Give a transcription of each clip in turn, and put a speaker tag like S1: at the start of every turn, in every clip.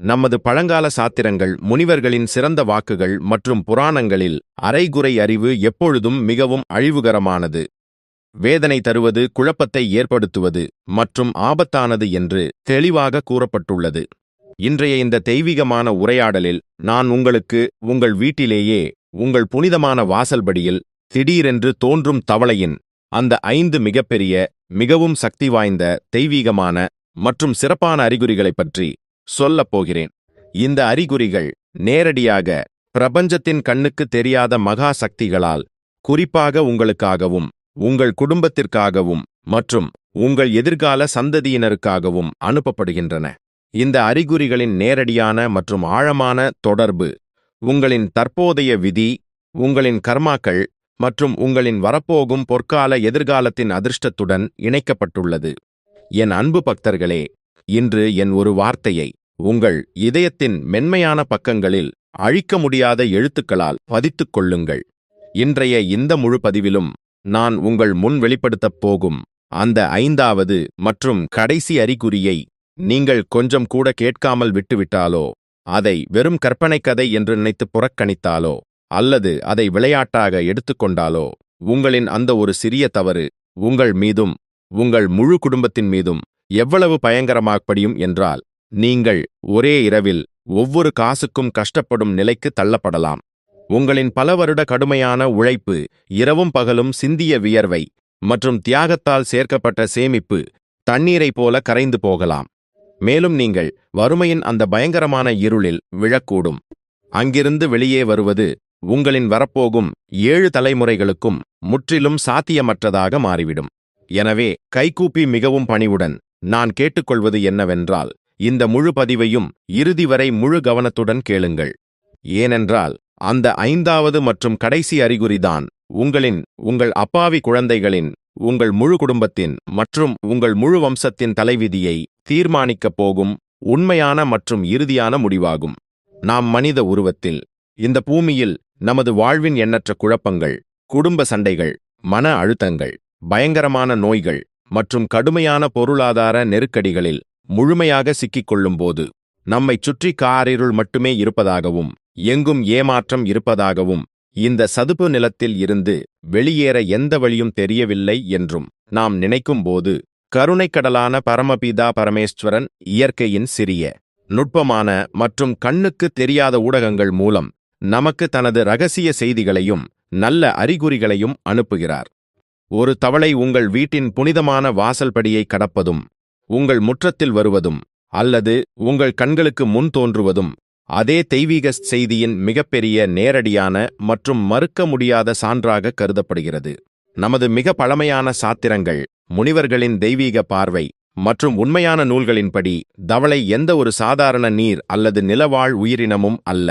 S1: நமது பழங்கால சாத்திரங்கள், முனிவர்களின் சிறந்த வாக்குகள் மற்றும் புராணங்களில் அரைகுறை அறிவு எப்பொழுதும் மிகவும் அழிவுகரமானது, வேதனை தருவது, குழப்பத்தை ஏற்படுத்துவது மற்றும் ஆபத்தானது என்று தெளிவாக கூறப்பட்டுள்ளது. இன்றைய இந்த தெய்வீகமான உரையாடலில் நான் உங்களுக்கு உங்கள் வீட்டிலேயே உங்கள் புனிதமான வாசல்படியில் திடீரென்று தோன்றும் தவளையின் அந்த 5 மிகப்பெரிய, மிகவும் சக்தி வாய்ந்த, தெய்வீகமான மற்றும் சிறப்பான அறிகுறிகளைப் பற்றி சொல்லப் போகிறேன். இந்த அறிகுறிகள் நேரடியாக பிரபஞ்சத்தின் கண்ணுக்கு தெரியாத மகா சக்திகளால் குறிப்பாக உங்களுக்காகவும் உங்கள் குடும்பத்திற்காகவும் மற்றும் உங்கள் எதிர்கால சந்ததியினருக்காகவும் அனுப்பப்படுகின்றன. இந்த அறிகுறிகளின் நேரடியான மற்றும் ஆழமான தொடர்பு உங்களின் தற்போதைய விதி, உங்களின் கர்மாக்கள் மற்றும் உங்களின் வரப்போகும் பொற்கால எதிர்காலத்தின் அதிர்ஷ்டத்துடன் இணைக்கப்பட்டுள்ளது. என் அன்பு பக்தர்களே, இன்று என் ஒரு வார்த்தையை உங்கள் இதயத்தின் மென்மையான பக்கங்களில் அழிக்க முடியாத எழுத்துக்களால் பதித்துக் கொள்ளுங்கள். இன்றைய இந்த முழு பதிவிலும் நான் உங்கள் முன் வெளிப்படுத்தப் போகும் அந்த 5வது மற்றும் கடைசி அறிகுறியை நீங்கள் கொஞ்சம் கூட கேட்காமல் விட்டுவிட்டாலோ, அதை வெறும் கற்பனை கதை என்று நினைத்து புறக்கணித்தாலோ அல்லது அதை விளையாட்டாக எடுத்துக்கொண்டாலோ, உங்களின் அந்த ஒரு சிறிய தவறு உங்கள் மீதும் உங்கள் முழு குடும்பத்தின் மீதும் எவ்வளவு பயங்கரமாகப்படியும் என்றால், நீங்கள் ஒரே இரவில் ஒவ்வொரு காசுக்கும் கஷ்டப்படும் நிலைக்கு தள்ளப்படலாம். உங்களின் பல வருட கடுமையான உழைப்பு, இரவும் பகலும் சிந்திய வியர்வை மற்றும் தியாகத்தால் சேர்க்கப்பட்ட சேமிப்பு தண்ணீரைப் போல கரைந்து போகலாம். மேலும் நீங்கள் வறுமையின் அந்த பயங்கரமான இருளில் விழக்கூடும். அங்கிருந்து வெளியே வருவது உங்களின் வரப்போகும் 7 தலைமுறைகளுக்கும் முற்றிலும் சாத்தியமற்றதாக மாறிவிடும். எனவே கைகூப்பி மிகவும் பணிவுடன் நான் கேட்டுக்கொள்வது என்னவென்றால், இந்த முழு பதிவையும் இறுதி வரை முழு கவனத்துடன் கேளுங்கள். ஏனென்றால் அந்த 5வது மற்றும் கடைசி அறிகுறிதான் உங்கள் அப்பாவி குழந்தைகளின், உங்கள் முழு குடும்பத்தின் மற்றும் உங்கள் முழு வம்சத்தின் தலைவிதியை தீர்மானிக்கப் போகும் உண்மையான மற்றும் இறுதியான முடிவாகும். நாம் மனித உருவத்தில் இந்த பூமியில் நமது வாழ்வின் எண்ணற்ற குழப்பங்கள், குடும்ப சண்டைகள், மன அழுத்தங்கள், பயங்கரமான நோய்கள் மற்றும் கடுமையான பொருளாதார நெருக்கடிகளில் முழுமையாக சிக்கிக்கொள்ளும்போது, நம்மைச் சுற்றி காரிருள் மட்டுமே இருப்பதாகவும் எங்கும் ஏமாற்றம் இருப்பதாகவும் இந்த சதுப்பு நிலத்தில் இருந்து வெளியேற எந்த வழியும் தெரியவில்லை என்றும் நாம் நினைக்கும்போது, கருணைக்கடலான பரமபிதா பரமேஸ்வரன் இயற்கையின் சிறிய, நுட்பமான மற்றும் கண்ணுக்கு தெரியாத ஊடகங்கள் மூலம் நமக்கு தனது இரகசிய செய்திகளையும் நல்ல அறிகுறிகளையும் அனுப்புகிறார். ஒரு தவளை உங்கள் வீட்டின் புனிதமான வாசல்படியை கடப்பதும், உங்கள் முற்றத்தில் வருவதும் அல்லது உங்கள் கண்களுக்கு முன் தோன்றுவதும் அதே தெய்வீக செய்தியின் மிகப்பெரிய, நேரடியான மற்றும் மறுக்க முடியாத சான்றாக கருதப்படுகிறது. நமது மிக பழமையான சாத்திரங்கள், முனிவர்களின் தெய்வீக பார்வை மற்றும் உண்மையான நூல்களின்படி தவளை எந்த ஒரு சாதாரண நீர் அல்லது நிலவாழ் உயிரினமும் அல்ல.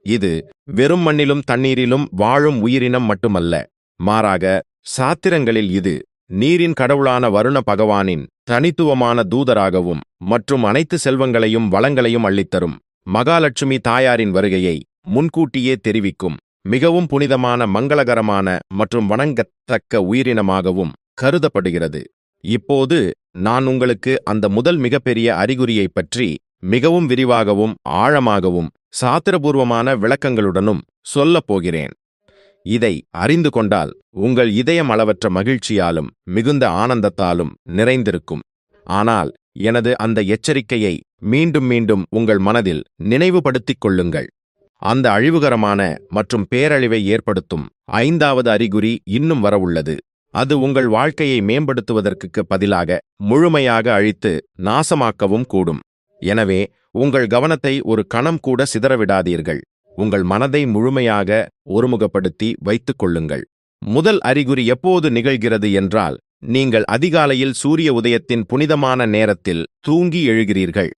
S1: இது வெறும் மண்ணிலும் தண்ணீரிலும் வாழும் உயிரினம் மட்டுமல்ல. மாறாக, சாத்திரங்களில் இது நீரின் கடவுளான வருண பகவானின் தனித்துவமான தூதராகவும் மற்றும் அனைத்து செல்வங்களையும் வளங்களையும் அள்ளித்தரும் மகாலட்சுமி தாயாரின் வருகையை முன்கூட்டியே தெரிவிக்கும் மிகவும் புனிதமான, மங்களகரமான மற்றும் வணங்கத்தக்க உயிரினமாகவும் கருதப்படுகிறது. இப்போது நான் உங்களுக்கு அந்த முதல் மிகப்பெரிய அறிகுறியைப் பற்றி மிகவும் விரிவாகவும் ஆழமாகவும் சாத்திரபூர்வமான விளக்கங்களுடனும் சொல்லப் போகிறேன். இதை அறிந்து கொண்டால் உங்கள் இதயம் அளவற்ற மகிழ்ச்சியாலும் மிகுந்த ஆனந்தத்தாலும் நிறைந்திருக்கும். ஆனால் எனது அந்த எச்சரிக்கையை மீண்டும் மீண்டும் உங்கள் மனதில் நினைவுபடுத்திக் கொள்ளுங்கள். அந்த அழிவுகரமான மற்றும் பேரழிவை ஏற்படுத்தும் 5வது அறிகுறி இன்னும் வரவுள்ளது. அது உங்கள் வாழ்க்கையை மேம்படுத்துவதற்கு பதிலாக முழுமையாக அழித்து நாசமாக்கவும் கூடும். எனவே உங்கள் கவனத்தை ஒரு கணம் கூட சிதறவிடாதீர்கள். உங்கள் மனதை முழுமையாக ஒருமுகப்படுத்தி வைத்துக் கொள்ளுங்கள். முதல் அறிகுறி எப்போது நிகழ்கிறது என்றால், நீங்கள் அதிகாலையில் சூரிய உதயத்தின் புனிதமான நேரத்தில் தூங்கி எழுகிறீர்கள்.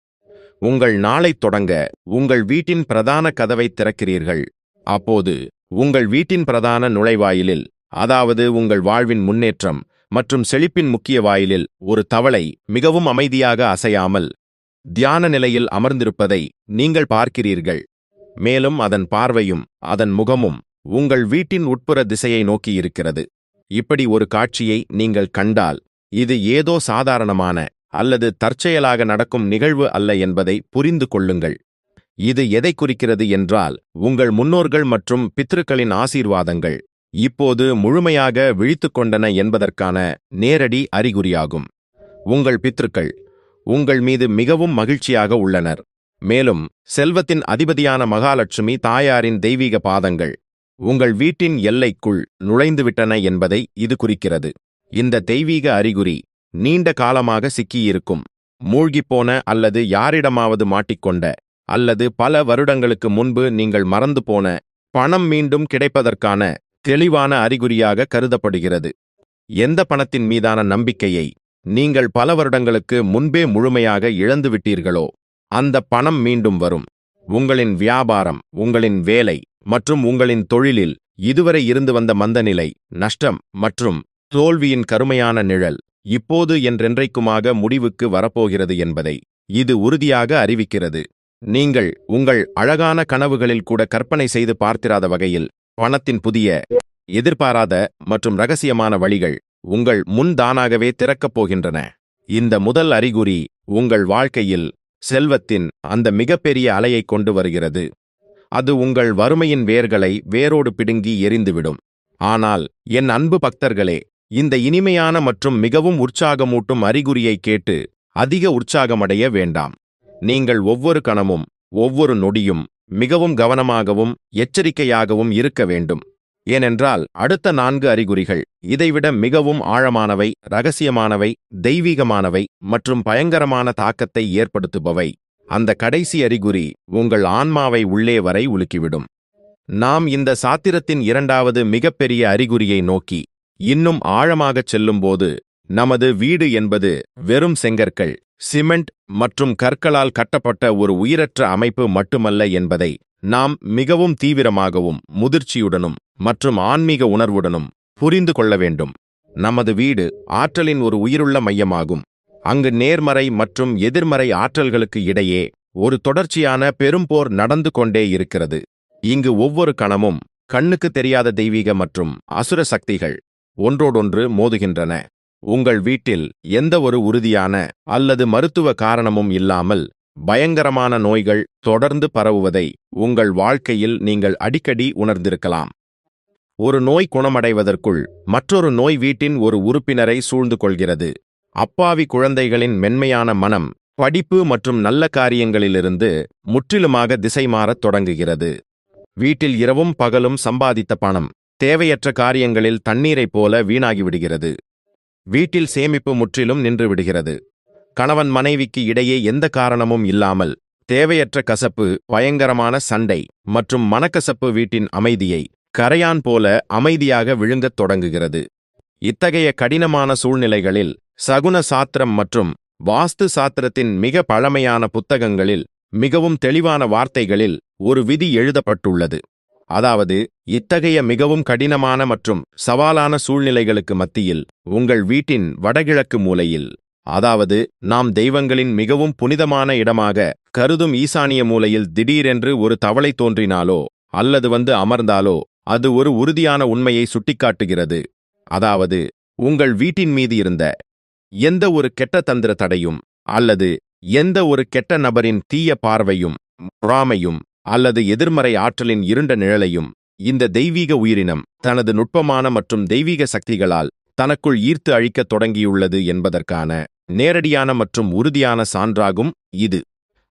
S1: உங்கள் நாளைத் தொடங்க உங்கள் வீட்டின் பிரதான கதவை திறக்கிறீர்கள். அப்போது உங்கள் வீட்டின் பிரதான நுழைவாயிலில், அதாவது உங்கள் வாழ்வின் முன்னேற்றம் மற்றும் செழிப்பின் முக்கிய வாயிலில், ஒரு தவளை மிகவும் அமைதியாக அசையாமல் தியான நிலையில் அமர்ந்திருப்பதை நீங்கள் பார்க்கிறீர்கள். மேலும் அதன் பார்வையும் அதன் முகமும் உங்கள் வீட்டின் உட்புற திசையை நோக்கி இருக்கிறது. இப்படி ஒரு காட்சியை நீங்கள் கண்டால், இது ஏதோ சாதாரணமான அல்லது தற்செயலாக நடக்கும் நிகழ்வு அல்ல என்பதை புரிந்து கொள்ளுங்கள். இது எதை குறிக்கிறது என்றால், உங்கள் முன்னோர்கள் மற்றும் பித்ருக்களின் ஆசீர்வாதங்கள் இப்போது முழுமையாக விழித்துக் கொண்டன என்பதற்கான நேரடி அறிகுறியாகும். உங்கள் பித்ருக்கள் உங்கள் மீது மிகவும் மகிழ்ச்சியாக உள்ளனர். மேலும் செல்வத்தின் அதிபதியான மகாலட்சுமி தாயாரின் தெய்வீக பாதங்கள் உங்கள் வீட்டின் எல்லைக்குள் நுழைந்துவிட்டன என்பதை இது குறிக்கிறது. இந்த தெய்வீக அறிகுறி நீண்ட காலமாக சிக்கியிருக்கும், மூழ்கிப்போன அல்லது யாரிடமாவது மாட்டிக்கொண்ட அல்லது பல வருடங்களுக்கு முன்பு நீங்கள் மறந்து போன பணம் மீண்டும் கிடைப்பதற்கான தெளிவான அறிகுறியாக கருதப்படுகிறது. எந்த பணத்தின் மீதான நம்பிக்கையை நீங்கள் பல வருடங்களுக்கு முன்பே முழுமையாக இழந்துவிட்டீர்களோ அந்த பணம் மீண்டும் வரும். உங்களின் வியாபாரம், உங்களின் வேலை மற்றும் உங்களின் தொழிலில் இதுவரை இருந்து வந்த மந்தநிலை, நஷ்டம் மற்றும் தோல்வியின் கருமையான நிழல் இப்போது என்றென்றைக்குமாக முடிவுக்கு வரப்போகிறது என்பதை இது உறுதியாக அறிவிக்கிறது. நீங்கள் உங்கள் அழகான கனவுகளில் கூட கற்பனை செய்து பார்த்திராத வகையில் பணத்தின் புதிய, எதிர்பாராத மற்றும் இரகசியமான வழிகள் உங்கள் முன் தானாகவே திறக்கப் போகின்றன. இந்த முதல் அறிகுறி உங்கள் வாழ்க்கையில் செல்வத்தின் அந்த மிகப்பெரிய அலையை கொண்டு வருகிறது. அது உங்கள் வறுமையின் வேர்களை வேரோடு பிடுங்கி எரிந்துவிடும். ஆனால் என் அன்பு பக்தர்களே, இந்த இனிமையான மற்றும் மிகவும் உற்சாகமூட்டும் அறிகுறியை கேட்டு அதிக உற்சாகமடைய வேண்டாம். நீங்கள் ஒவ்வொரு கணமும் ஒவ்வொரு நொடியும் மிகவும் கவனமாகவும் எச்சரிக்கையாகவும் இருக்க வேண்டும். ஏனென்றால் அடுத்த 4 அறிகுறிகள் இதைவிட மிகவும் ஆழமானவை, இரகசியமானவை, தெய்வீகமானவை மற்றும் பயங்கரமான தாக்கத்தை ஏற்படுத்துபவை. அந்த கடைசி அறிகுறி உங்கள் ஆன்மாவை உள்ளே வரை உலுக்கிவிடும். நாம் இந்த சாத்திரத்தின் 2வது மிகப்பெரிய அறிகுறியை நோக்கி இன்னும் ஆழமாகச் செல்லும்போது, நமது வீடு என்பது வெறும் செங்கற்கள், சிமெண்ட் மற்றும் கற்களால் கட்டப்பட்ட ஒரு உயிரற்ற அமைப்பு மட்டுமல்ல என்பதை நாம் மிகவும் தீவிரமாகவும் முதிர்ச்சியுடனும் மற்றும் ஆன்மீக உணர்வுடனும் புரிந்து கொள்ள வேண்டும். நமது வீடு ஆற்றலின் ஒரு உயிருள்ள மையமாகும். அங்கு நேர்மறை மற்றும் எதிர்மறை ஆற்றல்களுக்கு இடையே ஒரு தொடர்ச்சியான பெரும்போர் நடந்து கொண்டே இருக்கிறது. இங்கு ஒவ்வொரு கணமும் கண்ணுக்கு தெரியாத தெய்வீக மற்றும் அசுர சக்திகள் ஒன்றோடொன்று மோதுகின்றன. உங்கள் வீட்டில் எந்த ஒரு உறுதியான அல்லது மருத்துவ காரணமும் இல்லாமல் பயங்கரமான நோய்கள் தொடர்ந்து பரவுவதை உங்கள் வாழ்க்கையில் நீங்கள் அடிக்கடி உணர்ந்திருக்கலாம். ஒரு நோய் குணமடைவதற்குள் மற்றொரு நோய் வீட்டின் ஒரு உறுப்பினரை சூழ்ந்து கொள்கிறது. அப்பாவி குழந்தைகளின் மென்மையான மனம் படிப்பு மற்றும் நல்ல காரியங்களிலிருந்து முற்றிலுமாக திசை மாறத் தொடங்குகிறது. வீட்டில் இரவும் பகலும் சம்பாதித்த பணம் தேவையற்ற காரியங்களில் தண்ணீரைப் போல வீணாகிவிடுகிறது. வீட்டில் சேமிப்பு முற்றிலும் நின்றுவிடுகிறது. கணவன் மனைவிக்கு இடையே எந்த காரணமும் இல்லாமல் தேவையற்ற கசப்பு, பயங்கரமான சண்டை மற்றும் மனக்கசப்பு வீட்டின் அமைதியை கரையான் போல அமைதியாக விழுங்கத் தொடங்குகிறது. இத்தகைய கடினமான சூழ்நிலைகளில் சகுன சாத்திரம் மற்றும் வாஸ்து சாத்திரத்தின் மிக பழமையான புத்தகங்களில் மிகவும் தெளிவான வார்த்தைகளில் ஒரு விதி எழுதப்பட்டுள்ளது. அதாவது, இத்தகைய மிகவும் கடினமான மற்றும் சவாலான சூழ்நிலைகளுக்கு மத்தியில் உங்கள் வீட்டின் வடகிழக்கு மூலையில், அதாவது நாம் தெய்வங்களின் மிகவும் புனிதமான இடமாக கருதும் ஈசானிய மூலையில் திடீரென்று ஒரு தவளை தோன்றினாலோ அல்லது வந்து அமர்ந்தாலோ அது ஒரு உறுதியான உண்மையை சுட்டிக்காட்டுகிறது. அதாவது, உங்கள் வீட்டின் மீது இருந்த எந்த ஒரு கெட்ட தந்திர தடையும் அல்லது எந்த ஒரு கெட்ட நபரின் தீய பார்வையும், பொறாமையும் அல்லது எதிர்மறை ஆற்றலின் இருண்ட நிழலையும் இந்த தெய்வீக உயிரினம் தனது நுட்பமான மற்றும் தெய்வீக சக்திகளால் தனக்குள் ஈர்த்து அழிக்கத் தொடங்கியுள்ளது என்பதற்கான நேரடியான மற்றும் உறுதியான சான்றாகும் இது.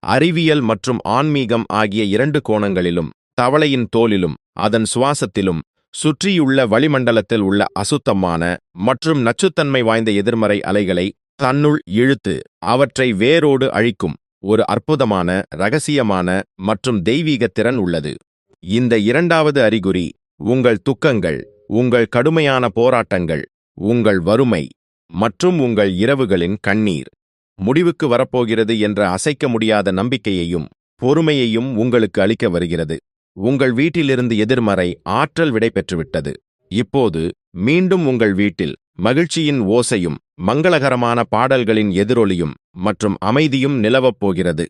S1: அறிவியல் மற்றும் ஆன்மீகம் ஆகிய 2 கோணங்களிலும், தவளையின் தோலிலும் அதன் சுவாசத்திலும் சுற்றியுள்ள வளிமண்டலத்தில் உள்ள அசுத்தமான மற்றும் நச்சுத்தன்மை வாய்ந்த எதிர்மறை அலைகளை தன்னுள் இழுத்து அவற்றை வேரோடு அழிக்கும் ஒரு அற்புதமான, இரகசியமான மற்றும் தெய்வீக திறன் உள்ளது. இந்த 2வது அறிகுறி உங்கள் துக்கங்கள், உங்கள் கடுமையான போராட்டங்கள், உங்கள் வறுமை மற்றும் உங்கள் இரவுகளின் கண்ணீர் முடிவுக்கு வரப்போகிறது என்ற அசைக்க முடியாத நம்பிக்கையையும் பொறுமையையும் உங்களுக்கு அளிக்க வருகிறது. உங்கள் வீட்டிலிருந்து எதிர்மறை ஆற்றல் விடை பெற்றுவிட்டது. இப்போது மீண்டும் உங்கள் வீட்டில் மகிழ்ச்சியின் ஓசையும் மங்களகரமான பாடல்களின் எதிரொலியும் மற்றும் அமைதியும் நிலவப் போகிறது.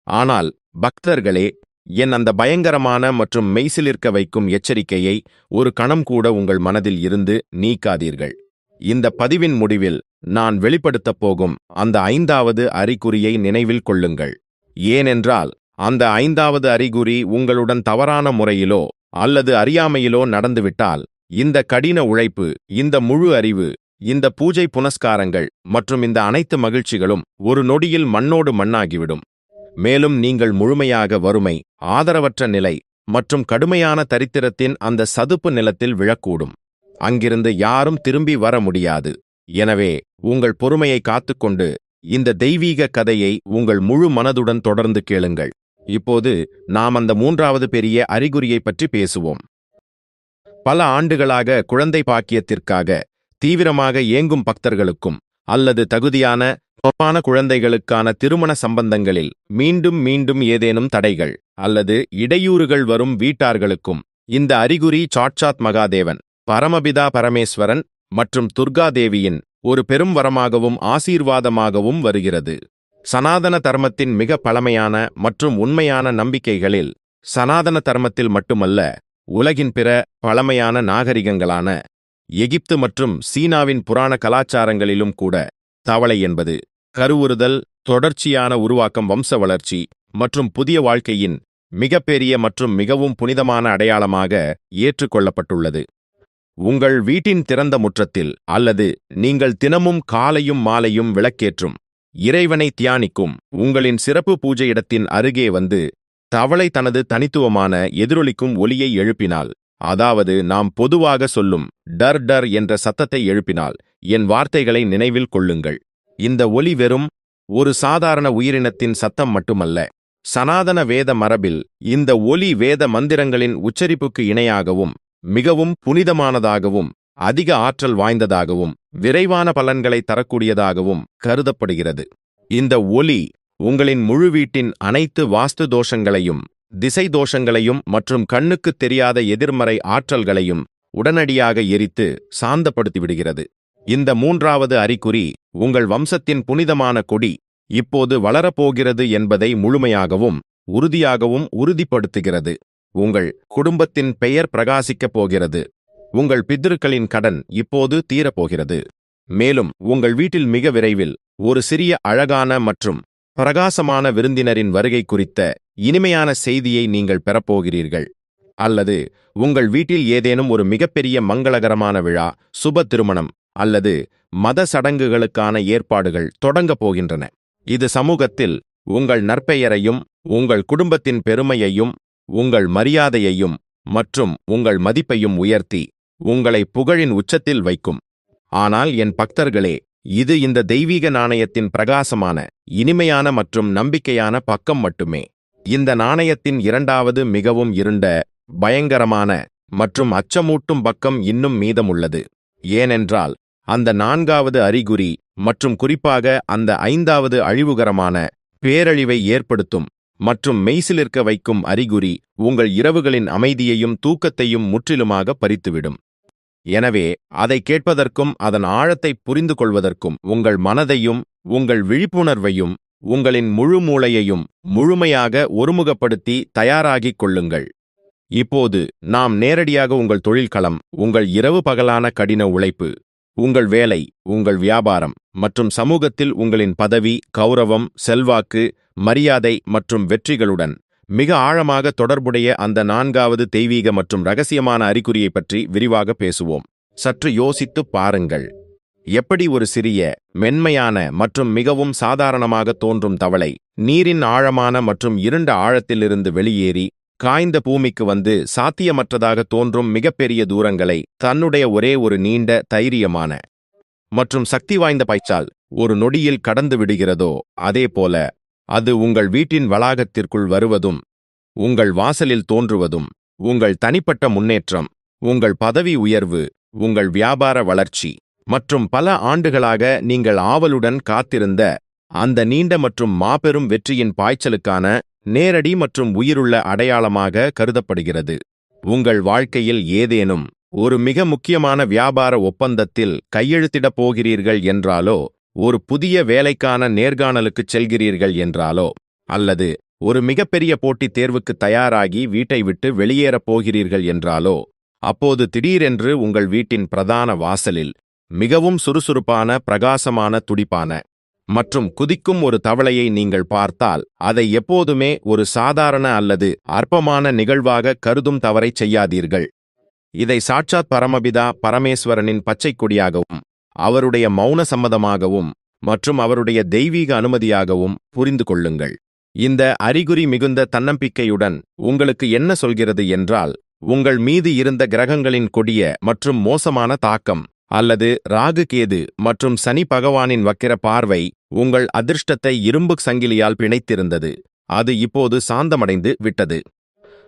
S1: ஆனால் பக்தர்களே, என் அந்த பயங்கரமான மற்றும் மெய்சிலிர்க்க வைக்கும் எச்சரிக்கையை ஒரு கணம் கூட உங்கள் மனதில் இருந்து நீக்காதீர்கள். இந்த பதிவின் முடிவில் நான் வெளிப்படுத்தப் போகும் அந்த 5வது அறிகுறியை நினைவில் கொள்ளுங்கள். ஏனென்றால் அந்த ஐந்தாவது அறிகுறி உங்களுடன் தவறான முறையிலோ அல்லது அறியாமையிலோ நடந்துவிட்டால், இந்த கடின உழைப்பு, இந்த முழு அறிவு, இந்த பூஜை புனஸ்காரங்கள் மற்றும் இந்த அனைத்து மகிழ்ச்சிகளும் ஒரு நொடியில் மண்ணோடு மண்ணாகிவிடும். மேலும் நீங்கள் முழுமையாக வறுமை, ஆதரவற்ற நிலை மற்றும் கடுமையான தரித்திரத்தின் அந்த சதுப்பு நிலத்தில் விழக்கூடும். அங்கிருந்து யாரும் திரும்பி வர முடியாது. எனவே உங்கள் பொறுமையை காத்துக்கொண்டு இந்த தெய்வீக கதையை உங்கள் முழு மனதுடன் தொடர்ந்து கேளுங்கள். இப்போது நாம் அந்த மூன்றாவது பெரிய அறிகுறியை பற்றி பேசுவோம். பல ஆண்டுகளாக குழந்தை பாக்கியத்திற்காக தீவிரமாக ஏங்கும் பக்தர்களுக்கும் அல்லது தகுதியான பொறுப்பான குழந்தைகளுக்கான திருமண சம்பந்தங்களில் மீண்டும் மீண்டும் ஏதேனும் தடைகள் அல்லது இடையூறுகள் வரும் வீட்டார்களுக்கும் இந்த அறிகுறி சாட்சாத் மகாதேவன், பரமபிதா பரமேஸ்வரன் மற்றும் துர்கா தேவியின் ஒரு பெரும் வரமாகவும் ஆசீர்வாதமாகவும் வருகிறது. சனாதன தர்மத்தின் மிக பழமையான மற்றும் உண்மையான நம்பிக்கைகளில், சனாதன தர்மத்தில் மட்டுமல்ல, உலகின் பிற பழமையான நாகரிகங்களான எகிப்து மற்றும் சீனாவின் புராண கலாச்சாரங்களிலும் கூட தவளை என்பது கருவுறுதல், தொடர்ச்சியான உருவாக்கம், வம்ச வளர்ச்சி மற்றும் புதிய வாழ்க்கையின் மிகப்பெரிய மற்றும் மிகவும் புனிதமான அடையாளமாக ஏற்றுக்கொள்ளப்பட்டுள்ளது. உங்கள் வீட்டின் திறந்த முற்றத்தில் அல்லது நீங்கள் தினமும் காலையும் மாலையும் விளக்கேற்றும், இறைவனை தியானிக்கும் உங்களின் சிறப்பு பூஜை இடத்தின் அருகே வந்து தவளை தனது தனித்துவமான எதிரொலிக்கும் ஒலியை எழுப்பினால், அதாவது நாம் பொதுவாக சொல்லும் டர் டர் என்ற சத்தத்தை எழுப்பினால், என் வார்த்தைகளை நினைவில் கொள்ளுங்கள். இந்த ஒலி வெறும் ஒரு சாதாரண உயிரினத்தின் சத்தம் மட்டுமல்ல. சனாதன வேத மரபில் இந்த ஒலி வேத மந்திரங்களின் உச்சரிப்புக்கு இணையாகவும் மிகவும் புனிதமானதாகவும் அதிக ஆற்றல் வாய்ந்ததாகவும் விரைவான பலன்களை தரக்கூடியதாகவும் கருதப்படுகிறது. இந்த ஒலி உங்களின் முழு வீட்டின் அனைத்து வாஸ்து தோஷங்களையும், திசை தோஷங்களையும் மற்றும் கண்ணுக்குத் தெரியாத எதிர்மறை ஆற்றல்களையும் உடனடியாக எரித்து சாந்தப்படுத்திவிடுகிறது. இந்த மூன்றாவது அறிகுறி உங்கள் வம்சத்தின் புனிதமான கொடி இப்போது வளரப்போகிறது என்பதை முழுமையாகவும் உறுதியாகவும் உறுதிப்படுத்துகிறது. உங்கள் குடும்பத்தின் பெயர் பிரகாசிக்கப் போகிறது. உங்கள் பித்ருக்களின் கடன் இப்போது தீரப்போகிறது. மேலும் உங்கள் வீட்டில் மிக விரைவில் ஒரு சிறிய அழகான மற்றும் பிரகாசமான விருந்தினரின் வருகை குறித்த இனிமையான செய்தியை நீங்கள் பெறப்போகிறீர்கள். அல்லது உங்கள் வீட்டில் ஏதேனும் ஒரு மிகப்பெரிய மங்களகரமான விழா, சுப திருமணம் அல்லது மத சடங்குகளுக்கான ஏற்பாடுகள் தொடங்கப் போகின்றன. இது சமூகத்தில் உங்கள் நற்பெயரையும் உங்கள் குடும்பத்தின் பெருமையையும் உங்கள் மரியாதையையும் மற்றும் உங்கள் மதிப்பையும் உயர்த்தி உங்களை புகழின் உச்சத்தில் வைக்கும். ஆனால் என் பக்தர்களே, இது இந்த தெய்வீக நாணயத்தின் பிரகாசமான, இனிமையான மற்றும் நம்பிக்கையான பக்கம் மட்டுமே. இந்த நாணயத்தின் இரண்டாவது மிகவும் இருண்ட, பயங்கரமான மற்றும் அச்சமூட்டும் பக்கம் இன்னும் மீதமுள்ளது. ஏனென்றால் அந்த நான்காவது அறிகுறி மற்றும் குறிப்பாக அந்த ஐந்தாவது அழிவுகரமான பேரழிவை ஏற்படுத்தும் மற்றும் மெய்சிலிருக்க வைக்கும் அறிகுறி உங்கள் இரவுகளின் அமைதியையும் தூக்கத்தையும் முற்றிலுமாக பறித்துவிடும். எனவே அதை கேட்பதற்கும் அதன் ஆழத்தை புரிந்து கொள்வதற்கும் உங்கள் மனதையும் உங்கள் விழிப்புணர்வையும் உங்களின் முழு மூளையையும் முழுமையாக ஒருமுகப்படுத்தி தயாராகிக் கொள்ளுங்கள். இப்போது நாம் நேரடியாக உங்கள் தொழில்களம், உங்கள் இரவு பகலான கடின உழைப்பு, உங்கள் வேலை, உங்கள் வியாபாரம் மற்றும் சமூகத்தில் உங்களின் பதவி, கௌரவம், செல்வாக்கு, மரியாதை மற்றும் வெற்றிகளுடன் மிக ஆழமாக தொடர்புடைய அந்த நான்காவது தெய்வீக மற்றும் இரகசியமான அறிகுறியை பற்றி விரிவாக பேசுவோம். சற்று யோசித்துப் பாருங்கள். எப்படி ஒரு சிறிய, மென்மையான மற்றும் மிகவும் சாதாரணமாக தோன்றும் தவளை நீரின் ஆழமான மற்றும் இருண்ட ஆழத்திலிருந்து வெளியேறி காய்ந்த பூமிக்கு வந்து சாத்தியமற்றதாக தோன்றும் மிகப்பெரிய தூரங்களை தன்னுடைய ஒரே ஒரு நீண்ட, தைரியமான மற்றும் சக்தி வாய்ந்த பைச்சால் ஒரு நொடியில் கடந்து விடுகிறதோ, அதேபோல அது உங்கள் வீட்டின் வளாகத்திற்குள் வருவதும், உங்கள் வாசலில் தோன்றுவதும், உங்கள் தனிப்பட்ட முன்னேற்றம், உங்கள் பதவி உயர்வு, உங்கள் வியாபார வளர்ச்சி மற்றும் பல ஆண்டுகளாக நீங்கள் ஆவலுடன் காத்திருந்த அந்த நீண்ட மற்றும் மாபெரும் வெற்றியின் பாய்ச்சலுக்கான நேரடி மற்றும் உயிருள்ள அடையாளமாக கருதப்படுகிறது. உங்கள் வாழ்க்கையில் ஏதேனும் ஒரு மிக முக்கியமான வியாபார ஒப்பந்தத்தில் கையெழுத்திடப் போகிறீர்கள் என்றாலோ, ஒரு புதிய வேலைக்கான நேர்காணலுக்குச் செல்கிறீர்கள் என்றாலோ, அல்லது ஒரு மிகப்பெரிய போட்டித் தேர்வுக்கு தயாராகி வீட்டை விட்டு வெளியேறப் போகிறீர்கள் என்றாலோ, அப்போது திடீரென்று உங்கள் வீட்டின் பிரதான வாசலில் மிகவும் சுறுசுறுப்பான, பிரகாசமான, துடிப்பான மற்றும் குதிக்கும் ஒரு தவளையை நீங்கள் பார்த்தால் அதை எப்போதுமே ஒரு சாதாரண அல்லது அற்பமான நிகழ்வாக கருதும் தவறைச் செய்யாதீர்கள். இதை சாட்சாத் பரமபிதா பரமேஸ்வரனின் பச்சைக் கொடியாகவும் அவருடைய மௌன சம்மதமாகவும் மற்றும் அவருடைய தெய்வீக அனுமதியாகவும் புரிந்து கொள்ளுங்கள். இந்த அறிகுறி மிகுந்த தன்னம்பிக்கையுடன் உங்களுக்கு என்ன சொல்கிறது என்றால், உங்கள் மீது இருந்த கிரகங்களின் கொடிய மற்றும் மோசமான தாக்கம் அல்லது ராகு கேது மற்றும் சனி பகவானின் வக்கிர பார்வை உங்கள் அதிர்ஷ்டத்தை இரும்பு சங்கிலியால் பிணைத்திருந்தது. அது இப்போது சாந்தமடைந்து விட்டது.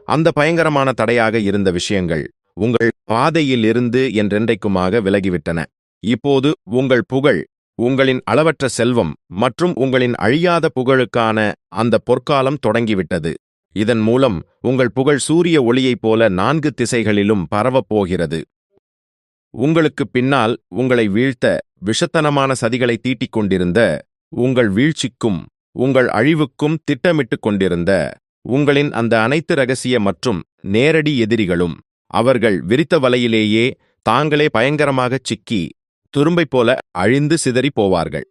S1: அந்த பயங்கரமான தடையாக இருந்த விஷயங்கள் உங்கள் பாதையில் இருந்து என்றென்றைக்குமாக விலகிவிட்டன. இப்போது உங்கள் புகழ், உங்களின் அளவற்ற செல்வம் மற்றும் உங்களின் அழியாத புகழுக்கான அந்த பொற்காலம் தொடங்கிவிட்டது. இதன் மூலம் உங்கள் புகழ் சூரிய ஒளியைப் போல 4 திசைகளிலும் பரவப் போகிறது. உங்களுக்கு பின்னால் உங்களை வீழ்த்த விஷத்தனமான சதிகளை தீட்டிக் கொண்டிருந்த, உங்கள் வீழ்ச்சிக்கும் உங்கள் அழிவுக்கும் திட்டமிட்டுக் கொண்டிருந்த உங்களின் அந்த அனைத்து இரகசிய மற்றும் நேரடி எதிரிகளும் அவர்கள் விரித்த வலையிலேயே தாங்களே பயங்கரமாகச் சிக்கி துரும்பை போல அழிந்து சிதறி போவார்கள்.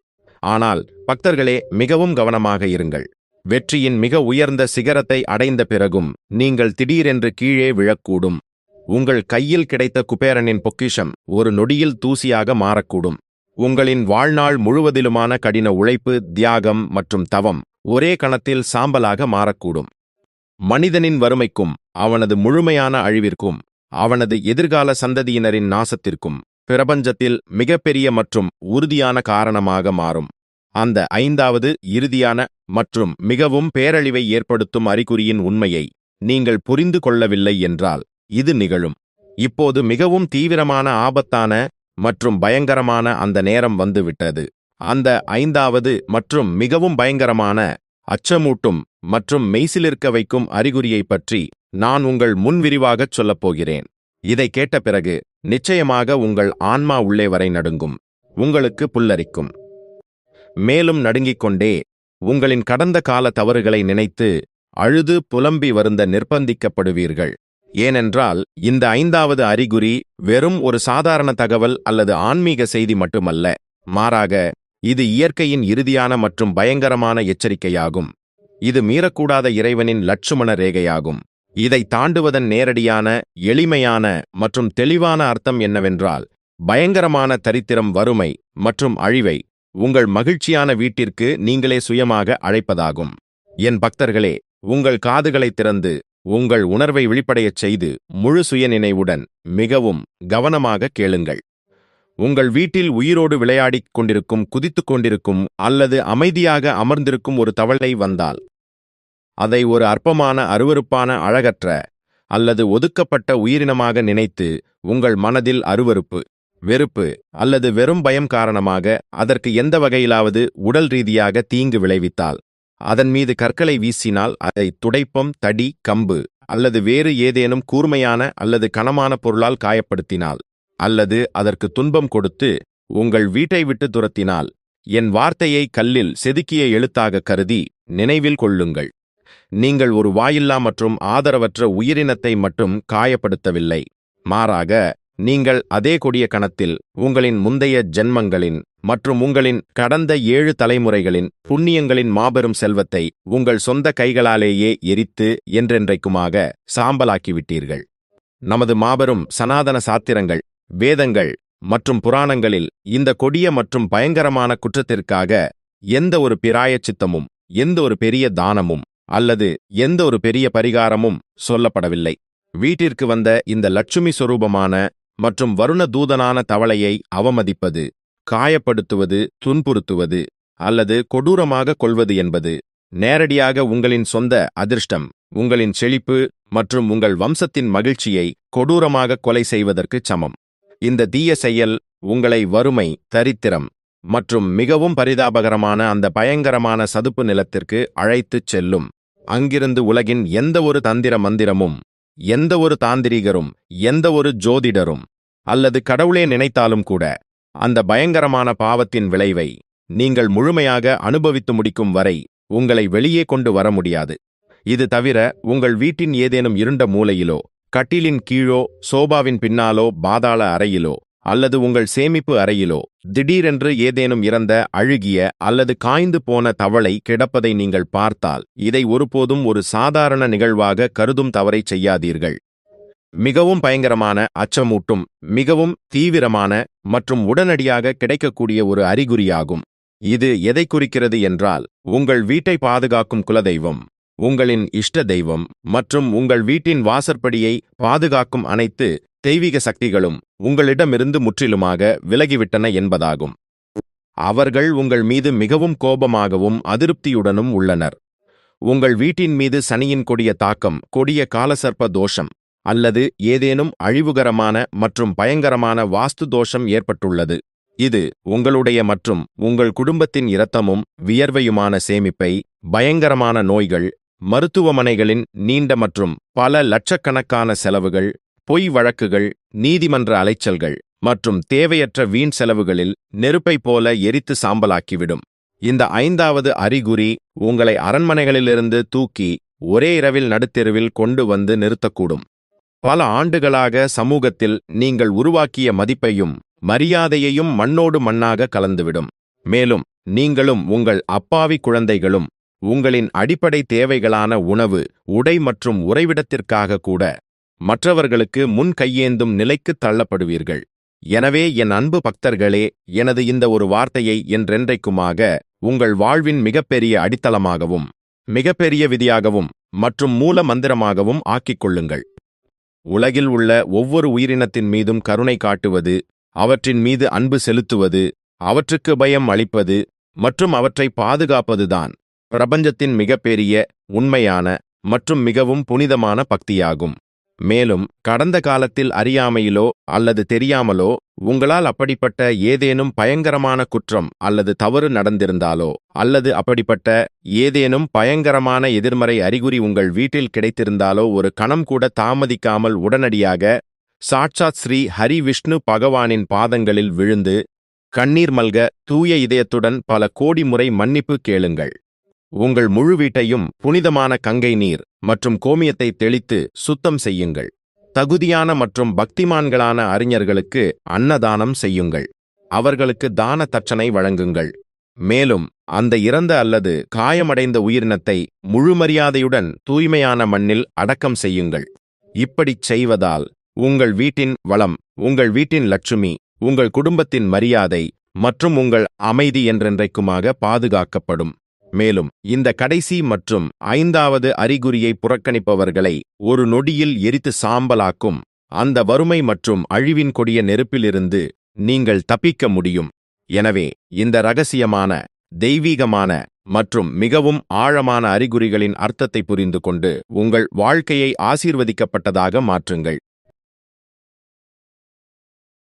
S1: ஆனால் பக்தர்களே, மிகவும் கவனமாக இருங்கள். வெற்றியின் மிக உயர்ந்த சிகரத்தை அடைந்த பிறகும் நீங்கள் திடீரென்று கீழே விழக்கூடும். உங்கள் கையில் கிடைத்த குபேரனின் பொக்கிஷம் ஒரு நொடியில் தூசியாக மாறக்கூடும். உங்களின் வாழ்நாள் முழுவதிலுமான கடின உழைப்பு, தியாகம் மற்றும் தவம் ஒரே கணத்தில் சாம்பலாக மாறக்கூடும். மனிதனின் வறுமைக்கும் அவனது முழுமையான அழிவிற்கும் அவனது எதிர்கால சந்ததியினரின் நாசத்திற்கும் பிரபஞ்சத்தில் மிகப்பெரிய மற்றும் உறுதியான காரணமாக மாறும். அந்த 5வது இறுதியான மற்றும் மிகவும் பேரழிவை ஏற்படுத்தும் அறிகுறியின் உண்மையை நீங்கள் புரிந்து கொள்ளவில்லை என்றால் இது நிகழும். இப்போது மிகவும் தீவிரமான ஆபத்தான மற்றும் பயங்கரமான அந்த நேரம் வந்துவிட்டது. அந்த 5வது மற்றும் மிகவும் பயங்கரமான, அச்சமூட்டும் மற்றும் மெய்சிலிருக்க வைக்கும் அறிகுறியைப் பற்றி நான் உங்கள் முன் விரிவாகச் சொல்லப்போகிறேன். இதை கேட்ட பிறகு நிச்சயமாக உங்கள் ஆன்மா உள்ளே வரை நடுங்கும், உங்களுக்கு புல்லரிக்கும். மேலும் நடுங்கிக் கொண்டே உங்களின் கடந்த கால தவறுகளை நினைத்து அழுது புலம்பி வருந்த நிர்பந்திக்கப்படுவீர்கள். ஏனென்றால் இந்த 5வது அறிகுறி வெறும் ஒரு சாதாரண தகவல் அல்லது ஆன்மீக செய்தி மட்டுமல்ல, மாறாக இது இயற்கையின் இறுதியான மற்றும் பயங்கரமான எச்சரிக்கையாகும். இது மீறக்கூடாத இறைவனின் லட்சுமண ரேகையாகும். இதை தாண்டுவதன் நேரடியான, எளிமையான மற்றும் தெளிவான அர்த்தம் என்னவென்றால், பயங்கரமான தரித்திரம், வறுமை மற்றும் அழிவை உங்கள் மகிழ்ச்சியான வீட்டிற்கு நீங்களே சுயமாக அழைப்பதாகும். என் பக்தர்களே, உங்கள் காதுகளை திறந்து உங்கள் உணர்வை வெளிப்படையச் செய்து முழு சுயநினைவுடன் மிகவும் கவனமாக கேளுங்கள். உங்கள் வீட்டில் உயிரோடு விளையாடிக் கொண்டிருக்கும், குதித்துக் கொண்டிருக்கும் அல்லது அமைதியாக அமர்ந்திருக்கும் ஒரு தவளை வந்தால், அதை ஒரு அற்பமான, அருவருப்பான, அழகற்ற அல்லது ஒதுக்கப்பட்ட உயிரினமாக நினைத்து உங்கள் மனதில் அருவருப்பு, வெறுப்பு அல்லது வெறும் பயம் காரணமாக அதற்கு எந்த வகையிலாவது உடல் ரீதியாக தீங்கு விளைவித்தால், அதன் மீது கற்களை வீசினால், அதை துடைப்பம், தடி, கம்பு அல்லது வேறு ஏதேனும் கூர்மையான அல்லது கனமான பொருளால் காயப்படுத்தினால், அல்லது அதற்கு துன்பம் கொடுத்து உங்கள் வீட்டை விட்டு துரத்தினால், என் வார்த்தையை கல்லில் செதுக்கிய எழுத்தாக கருதி நினைவில் கொள்ளுங்கள். நீங்கள் ஒரு வாயில்லா மற்றும் ஆதரவற்ற உயிரினத்தை மட்டும் காயப்படுத்தவில்லை, மாறாக நீங்கள் அதே கொடிய கணத்தில் உங்களின் முந்தைய ஜென்மங்களின் மற்றும் உங்களின் கடந்த 7 தலைமுறைகளின் புண்ணியங்களின் மாபெரும் செல்வத்தை உங்கள் சொந்த கைகளாலேயே எரித்து என்றென்றைக்குமாக சாம்பலாக்கிவிட்டீர்கள். நமது மாபெரும் சனாதன சாத்திரங்கள், வேதங்கள் மற்றும் புராணங்களில் இந்த கொடிய மற்றும் பயங்கரமான குற்றத்திற்காக எந்த ஒரு பிராயச்சித்தமும், எந்த ஒரு பெரிய தானமும் அல்லது எந்த ஒரு பெரிய பரிகாரமும் சொல்லப்படவில்லை. வீட்டிற்கு வந்த இந்த லட்சுமி சொரூபமான மற்றும் வருண தூதனான தவளையை அவமதிப்பது, காயப்படுத்துவது, துன்புறுத்துவது அல்லது கொடூரமாக கொல்வது என்பது நேரடியாக உங்களின் சொந்த அதிர்ஷ்டம், உங்களின் செழிப்பு மற்றும் உங்கள் வம்சத்தின் மகிழ்ச்சியை கொடூரமாக கொலை செய்வதற்குச் சமம். இந்த தீய செயல் உங்களை வறுமை, தரித்திரம் மற்றும் மிகவும் பரிதாபகரமான அந்த பயங்கரமான சதுப்பு நிலத்திற்கு அழைத்துச் செல்லும். அங்கிருந்து உலகின் எந்த ஒரு தந்திர மந்திரமும், எந்த ஒரு தாந்திரிகரும், எந்த ஒரு ஜோதிடரும் அல்லது கடவுளே நினைத்தாலும் கூட அந்த பயங்கரமான பாவத்தின் விளைவை நீங்கள் முழுமையாக அனுபவித்து முடிக்கும் வரை உங்களை வெளியே கொண்டு வர முடியாது. இது தவிர உங்கள் வீட்டின் ஏதேனும் இருண்ட மூலையிலோ, கட்டிலின் கீழோ, சோபாவின் பின்னாலோ, பாதாள அறையிலோ அல்லது உங்கள் சேமிப்பு அறையிலோ திடீரென்று ஏதேனும் இறந்த அழுகிய அல்லது காய்ந்து போன தவளை கிடப்பதை நீங்கள் பார்த்தால் இதை ஒருபோதும் ஒரு சாதாரண நிகழ்வாக கருதும் தவறைச் செய்யாதீர்கள். மிகவும் பயங்கரமான, அச்சமூட்டும், மிகவும் தீவிரமான மற்றும் உடனடியாக கிடைக்கக்கூடிய ஒரு அறிகுறியாகும். இது எதை குறிக்கிறது என்றால், உங்கள் வீட்டை பாதுகாக்கும் குலதெய்வம், உங்களின் இஷ்ட தெய்வம் மற்றும் உங்கள் வீட்டின் வாசற்படியை பாதுகாக்கும் அனைத்து தெய்வீக சக்திகளும் உங்களிடமிருந்து முற்றிலுமாக விலகிவிட்டன என்பதாகும். அவர்கள் உங்கள் மீது மிகவும் கோபமாகவும் அதிருப்தியுடனும் உள்ளனர். உங்கள் வீட்டின் மீது சனியின் கொடிய தாக்கம், கொடிய காலசர்ப்ப தோஷம் அல்லது ஏதேனும் அழிவுகரமான மற்றும் பயங்கரமான வாஸ்து தோஷம் ஏற்பட்டுள்ளது. இது உங்களுடைய மற்றும் உங்கள் குடும்பத்தின் இரத்தமும் வியர்வையுமான சேமிப்பை, பயங்கரமான நோய்கள், மருத்துவமனைகளின் நீண்ட மற்றும் பல லட்சக்கணக்கான செலவுகள், பொய் வழக்குகள், நீதிமன்ற அலைச்சல்கள் மற்றும் தேவையற்ற வீண் செலவுகளில் நெருப்பைப் போல எரித்து சாம்பலாக்கிவிடும். இந்த 5வது அறிகுறி உங்களை அரண்மனைகளிலிருந்து தூக்கி ஒரே இரவில் நடுத்தெருவில் கொண்டு வந்து நிறுத்தக்கூடும். பல ஆண்டுகளாக சமூகத்தில் நீங்கள் உருவாக்கிய மதிப்பையும் மரியாதையையும் மண்ணோடு மண்ணாக கலந்துவிடும். மேலும் நீங்களும் உங்கள் அப்பாவி குழந்தைகளும் உங்களின் அடிப்படை தேவைகளான உணவு, உடை மற்றும் உறைவிடத்திற்காக கூட மற்றவர்களுக்கு முன் கையேந்தும் நிலைக்கு தள்ளப்படுவீர்கள். எனவே என் அன்பு பக்தர்களே, எனது இந்த ஒரு வார்த்தையை என்றென்றைக்குமாக உங்கள் வாழ்வின் மிகப்பெரிய அடித்தளமாகவும் மிகப்பெரிய விதியாகவும் மற்றும் மூல மந்திரமாகவும் ஆக்கிக் கொள்ளுங்கள். உலகில் உள்ள ஒவ்வொரு உயிரினத்தின் மீதும் கருணை காட்டுவது, அவற்றின் மீது அன்பு செலுத்துவது, அவற்றுக்கு பயம் அளிப்பது மற்றும் அவற்றை பாதுகாப்பதுதான் பிரபஞ்சத்தின் மிகப்பெரிய, உண்மையான மற்றும் மிகவும் புனிதமான பக்தியாகும். மேலும் கடந்த காலத்தில் அறியாமையிலோ அல்லது தெரியாமலோ உங்களால் அப்படிப்பட்ட ஏதேனும் பயங்கரமான குற்றம் அல்லது தவறு நடந்திருந்தாலோ அல்லது அப்படிப்பட்ட ஏதேனும் பயங்கரமான எதிர்மறை அறிகுறி உங்கள் வீட்டில் கிடைத்திருந்தாலோ ஒரு கணம் கூட தாமதிக்காமல் உடனடியாக சாட்சாத் ஸ்ரீ ஹரி விஷ்ணு பகவானின் பாதங்களில் விழுந்து கண்ணீர் மல்க தூய இதயத்துடன் பல கோடி முறை மன்னிப்பு கேளுங்கள். உங்கள் முழு வீட்டையும் புனிதமான கங்கை நீர் மற்றும் கோமியத்தை தெளித்து சுத்தம் செய்யுங்கள். தகுதியான மற்றும் பக்திமான்களான அறிஞர்களுக்கு அன்னதானம் செய்யுங்கள். அவர்களுக்கு தான தட்சணை வழங்குங்கள். மேலும் அந்த இறந்த அல்லது காயமடைந்த உயிரினத்தை முழு மரியாதையுடன் தூய்மையான மண்ணில் அடக்கம் செய்யுங்கள். இப்படிச் செய்வதால் உங்கள் வீட்டின் வளம், உங்கள் வீட்டின் லட்சுமி, உங்கள் குடும்பத்தின் மரியாதை மற்றும் உங்கள் அமைதி என்றென்றைக்குமாக பாதுகாக்கப்படும். மேலும் இந்த கடைசி மற்றும் 5வது அறிகுறியை புறக்கணிப்பவர்களை ஒரு நொடியில் எரித்து சாம்பலாக்கும் அந்த வறுமை மற்றும் அழிவின் கொடிய நெருப்பிலிருந்து நீங்கள் தப்பிக்க முடியும். எனவே இந்த ரகசியமான, தெய்வீகமான மற்றும் மிகவும் ஆழமான அறிகுறிகளின் அர்த்தத்தை புரிந்து கொண்டு உங்கள் வாழ்க்கையை ஆசீர்வதிக்கப்பட்டதாக மாற்றுங்கள்.